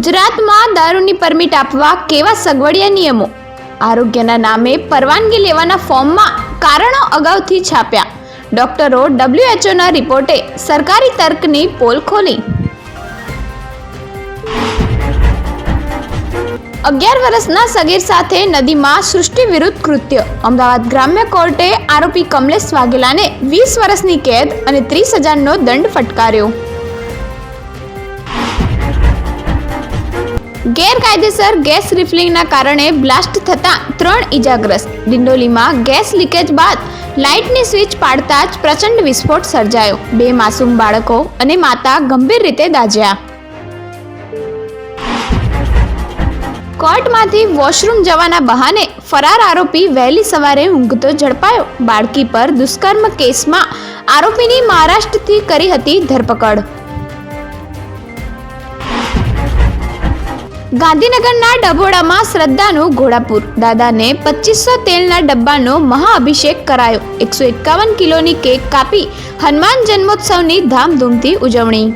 ગુજરાતમાં દારૂની પરમિટ આપવા કેવા સગવડિયા નિયમો? આરોગ્યના નામે પરવાનગી લેવાના ફોર્મમાં કારણો અગાઉથી છાપ્યા. ડોક્ટરો WHOના રિપોર્ટે સરકારી તર્કની પોલ ખોલી. 11 વર્ષના સગીર સાથે નદીમાં સૃષ્ટિ વિરુદ્ધ કૃત્ય. અમદાવાદ ગ્રામ્ય કોર્ટે આરોપી કમલેશ વાઘેલાને 20 વર્ષની કેદ અને 30,000નો દંડ ફટકાર્યો. ગેરકાયદેસર ગેસ રિફિલિંગના કારણે બ્લાસ્ટ થતાં 3 ઇજાગ્રસ્ત. ડિંડોલીમાં ગેસ લીકેજ બાદ લાઇટની સ્વિચ પાડતા જ પ્રચંડ વિસ્ફોટ સર્જાયો. 2 માસૂમ બાળકો અને માતા ગંભીર રીતે દાઝ્યા. કોર્ટમાંથી વોશરૂમ જવાના બહાને ફરાર આરોપી વહેલી સવારે ઊંઘતો ઝડપાયો. બાળકી પર દુષ્કર્મ કેસમાં આરોપીની મહારાષ્ટ્રથી કરી હતી ધરપકડ. ગાંધીનગરના ડભોડામાં શ્રદ્ધાનું ઘોડાપુર. દાદાને 2500 તેલના ડબ્બાનો મહાઅભિષેક કરાયો. 151 કિલોની કેક કાપી હનુમાન જન્મોત્સવની ધામધૂમથી ઉજવણી.